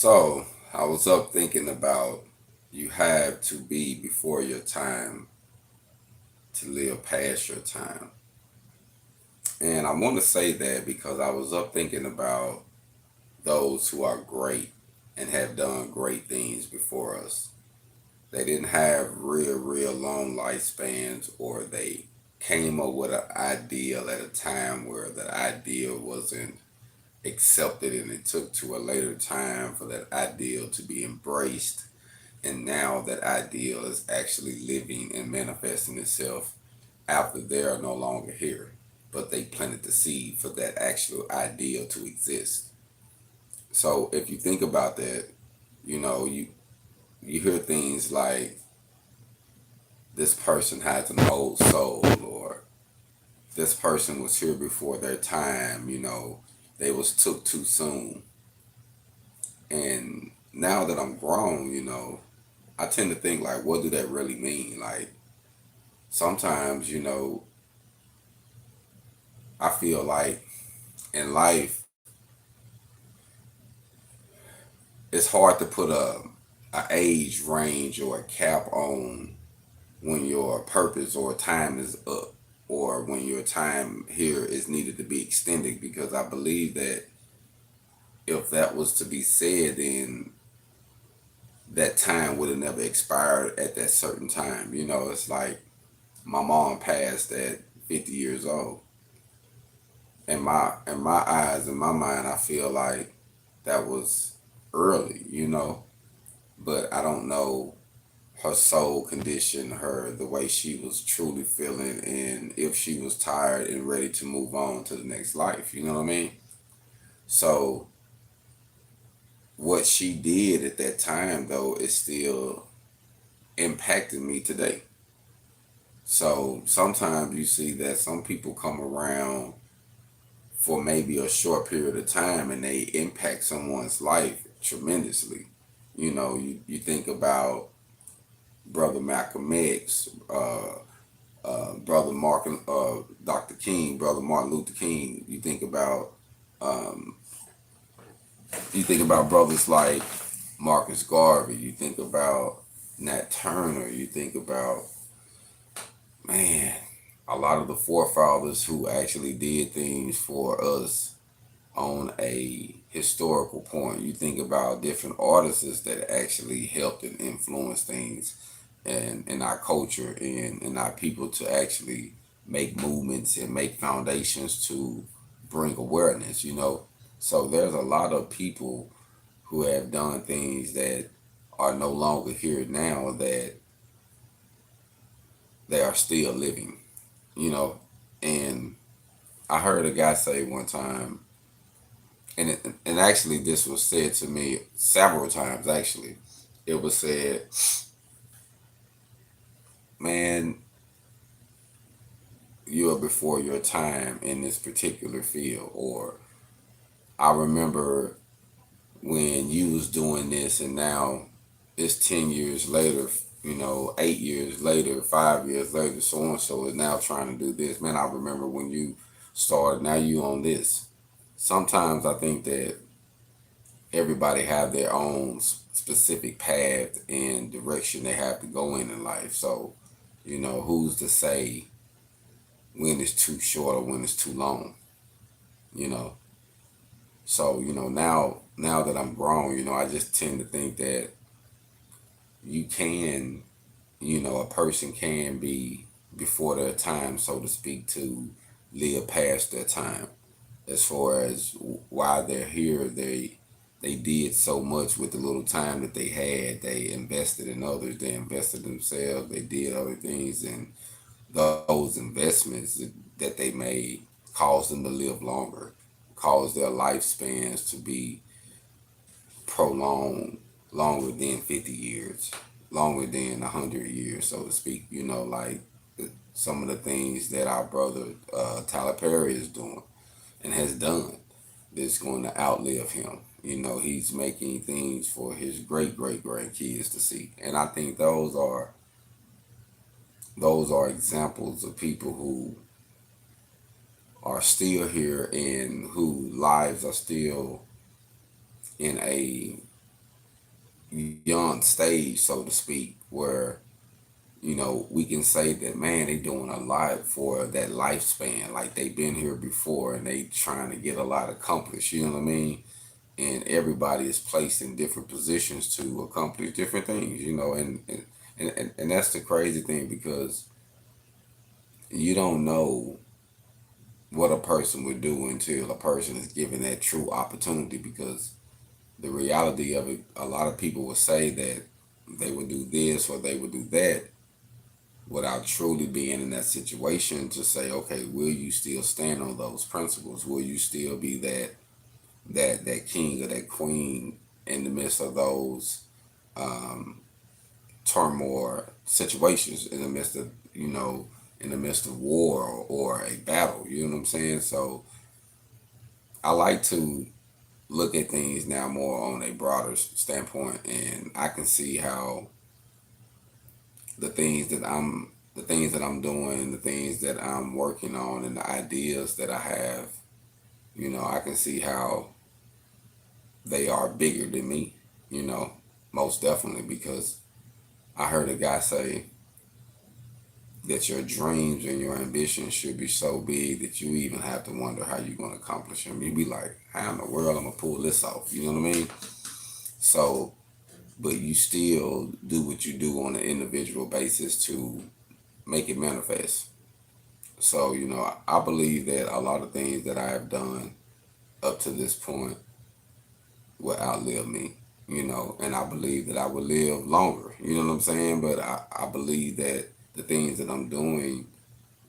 So I was up thinking about you have to be before your time to live past your time. And I want to say that because I was up thinking about those who are great and have done great things before us. They didn't have real long lifespans, or they came up with an ideal at a time where that ideal wasn't accepted, and it took to a later time for that ideal to be embraced, and now that ideal is actually living and manifesting itself after they are no longer here, but they planted the seed for that actual ideal to exist. So if you think about that, you hear things like this person has an old soul, or this person was here before their time, they was took too soon. And now that I'm grown, I tend to think like, what do that really mean? Like, sometimes, I feel like in life, it's hard to put a age range or a cap on when your purpose or time is up, or when your time here is needed to be extended, because I believe that if that was to be said, then that time would have never expired at that certain time. It's like my mom passed at 50 years old. In my eyes, in my mind, I feel like that was early, but I don't know her soul condition, her the way she was truly feeling, and if she was tired and ready to move on to the next life. You know what I mean? So what she did at that time, though, is still impacting me today. So sometimes you see that some people come around for maybe a short period of time and they impact someone's life tremendously. You think about Brother Malcolm X, Brother Dr. King, Brother Martin Luther King. Um, you think about brothers like Marcus Garvey. You think about Nat Turner. You think about, man, a lot of the forefathers who actually did things for us on a historical point. You think about different artists that actually helped and influenced things in our culture and in our people to actually make movements and make foundations to bring awareness. So there's a lot of people who have done things that are no longer here now, that they are still living, you know. And I heard a guy say one time, and actually this was said to me several times. Actually, it was said, "Man, you are before your time in this particular field," or "I remember when you was doing this, and now it's 10 years later." 8 years later, 5 years later, so and so is now trying to do this. Man, I remember when you started. Now you on this. Sometimes I think that everybody have their own specific path and direction they have to go in life. So, who's to say when it's too short or when it's too long? You know. So, now that I'm grown, I just tend to think that you can, a person can be before their time, so to speak, to live past their time. As far as why they're here, they did so much with the little time that they had. They invested in others. They invested in themselves. They did other things, and those investments that they made caused them to live longer, caused their lifespans to be prolonged longer than 50 years, longer than 100 years, so to speak. Like some of the things that our brother Tyler Perry is doing and has done that's going to outlive him. He's making things for his great great grandkids to see, and I think those are examples of people who are still here and whose lives are still in a beyond stage, so to speak, where we can say that, man, they doing a lot for that lifespan. Like they've been here before and they trying to get a lot accomplished, you know what I mean? And everybody is placed in different positions to accomplish different things, and that's the crazy thing, because you don't know what a person would do until a person is given that true opportunity, because the reality of it, a lot of people will say that they would do this or they would do that without truly being in that situation to say, okay, will you still stand on those principles? Will you still be that king or that queen in the midst of those turmoil situations, in the midst of in the midst of war, or a battle? You know what I'm saying? So I like to look at things now more on a broader standpoint, and I can see how the things that I'm doing, the things that I'm working on, and the ideas that I have, I can see how they are bigger than me, you know, most definitely, because I heard a guy say that your dreams and your ambitions should be so big that you even have to wonder how you're going to accomplish them. You'd be like, how in the world I'm going to pull this off? You know what I mean? So, but you still do what you do on an individual basis to make it manifest. So, I believe that a lot of things that I have done up to this point will outlive me, and I believe that I will live longer, you know what I'm saying? But I believe that the things that I'm doing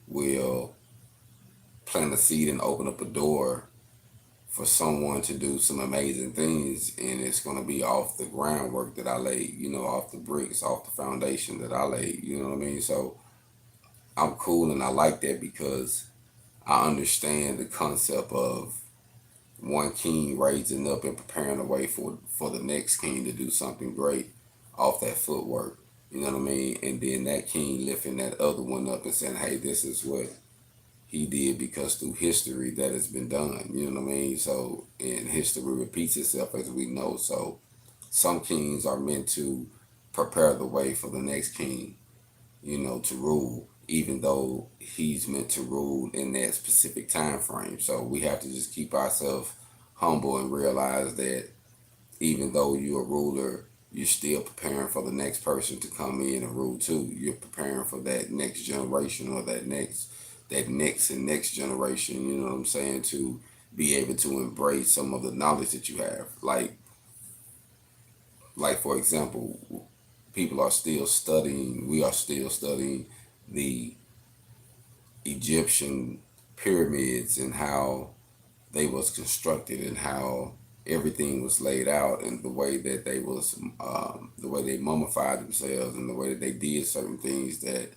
will plant a seed and open up a door for someone to do some amazing things, and it's going to be off the groundwork that I laid, off the bricks, off the foundation that I laid, you know what I mean? So I'm cool, and I like that, because I understand the concept of one king raising up and preparing the way for the next king to do something great off that footwork. You know what I mean? And then that king lifting that other one up and saying, hey, this is what he did, because through history that has been done. You know what I mean? So, and history repeats itself, as we know. So some kings are meant to prepare the way for the next king, to rule, even though he's meant to rule in that specific time frame. So we have to just keep ourselves humble and realize that even though you're a ruler, you're still preparing for the next person to come in and rule too. You're preparing for that next generation, or that next and next generation, you know what I'm saying, to be able to embrace some of the knowledge that you have. Like for example, we are still studying the Egyptian pyramids and how they was constructed, and how everything was laid out, and the way they mummified themselves, and the way that they did certain things, that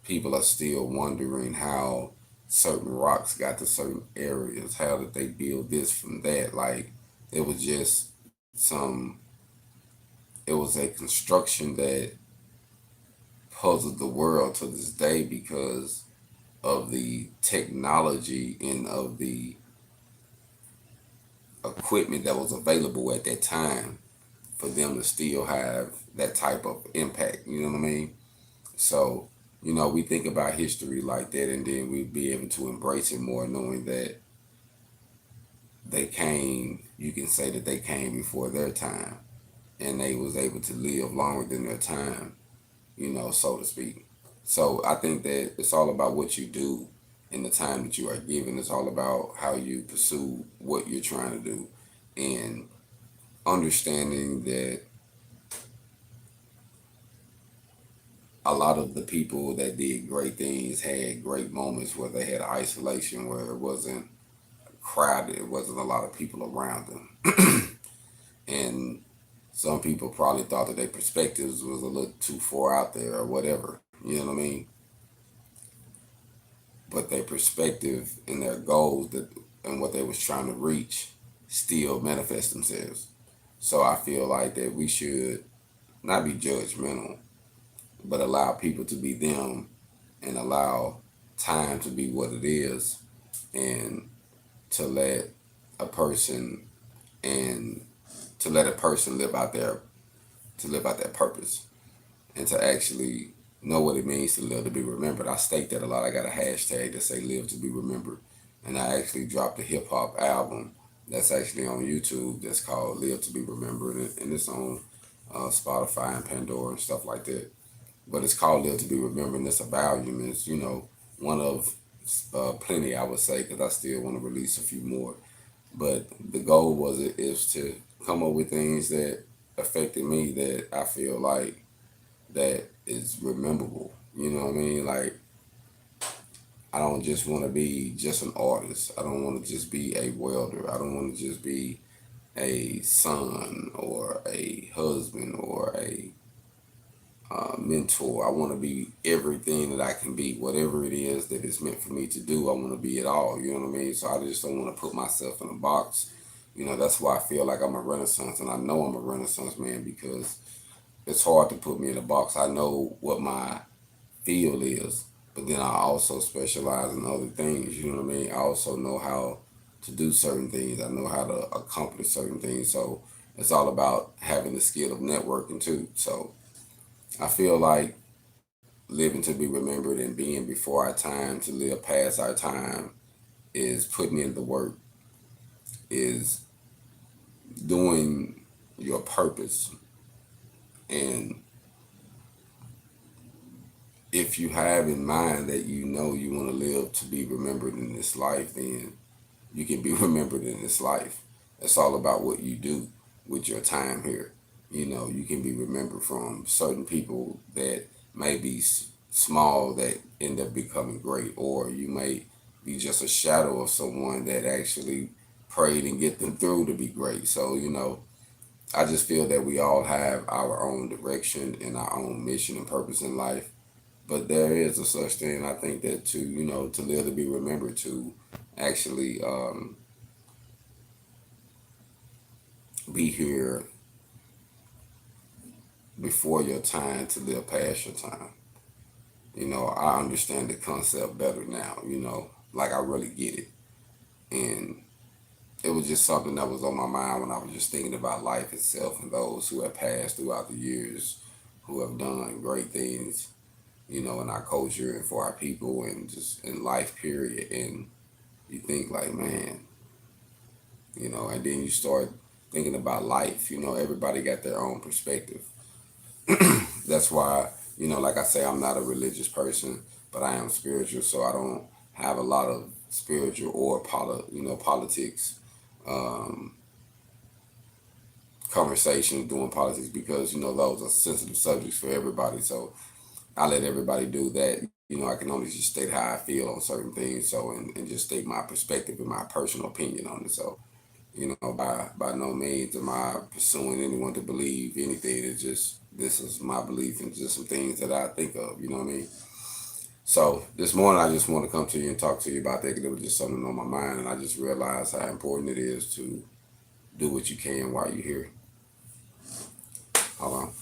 people are still wondering how certain rocks got to certain areas. How did they build this from that? Like, it was just it was a construction that puzzled the world to this day, because of the technology and of the equipment that was available at that time for them to still have that type of impact. You know what I mean? So, we think about history like that, and then we'd be able to embrace it more, knowing that you can say that they came before their time, and they was able to live longer than their time, so to speak. So I think that it's all about what you do in the time that you are given. It's all about how you pursue what you're trying to do, and understanding that a lot of the people that did great things had great moments where they had isolation, where it wasn't crowded, it wasn't a lot of people around them. And some people probably thought that their perspectives was a little too far out there or whatever, you know what I mean? But their perspective and their goals and what they was trying to reach still manifest themselves. So I feel like that we should not be judgmental, but allow people to be them, and allow time to be what it is, and to let a person and to let a person live out to live out that purpose and to actually know what it means to live to be remembered. I state that a lot. I got a hashtag that say live to be remembered. And I actually dropped a hip hop album that's actually on YouTube that's called Live to be Remembered, and it's on Spotify and Pandora and stuff like that. But it's called Live to be Remembered, and it's a volume. It's, one of plenty, I would say, because I still want to release a few more. But the goal is to come up with things that affected me that I feel like that is rememberable. You know what I mean? Like, I don't just want to be just an artist. I don't want to just be a welder. I don't want to just be a son or a husband or a mentor. I want to be everything that I can be. Whatever it is that is meant for me to do, I want to be it all. You know what I mean? So I just don't want to put myself in a box. That's why I feel like I'm a Renaissance, and I know I'm a Renaissance man because it's hard to put me in a box. I know what my field is, but then I also specialize in other things. You know what I mean? I also know how to do certain things. I know how to accomplish certain things. So it's all about having the skill of networking too. So I feel like living to be remembered and being before our time to live past our time is putting in the work, is doing your purpose. And if you have in mind that you want to live to be remembered in this life, then you can be remembered in this life. It's all about what you do with your time here. You can be remembered from certain people that may be small that end up becoming great, or you may be just a shadow of someone that actually prayed and get them through to be great. So, I just feel that we all have our own direction and our own mission and purpose in life. But there is a such thing, I think, that to live to be remembered, to actually be here before your time to live past your time. I understand the concept better now, like I really get it. And it was just something that was on my mind when I was just thinking about life itself and those who have passed throughout the years, who have done great things, in our culture and for our people and just in life, period. And you think like, man, and then you start thinking about life. Everybody got their own perspective. That's why, like I say, I'm not a religious person, but I am spiritual, so I don't have a lot of spiritual or politics um, conversations doing politics because those are sensitive subjects for everybody. So I let everybody do that. I can only just state how I feel on certain things. So and just state my perspective and my personal opinion on it. So by no means am I pursuing anyone to believe anything. It's just this is my belief and just some things that I think of. You know what I mean? So this morning I just want to come to you and talk to you about that because it was just something on my mind, and I just realized how important it is to do what you can while you're here. Hold on.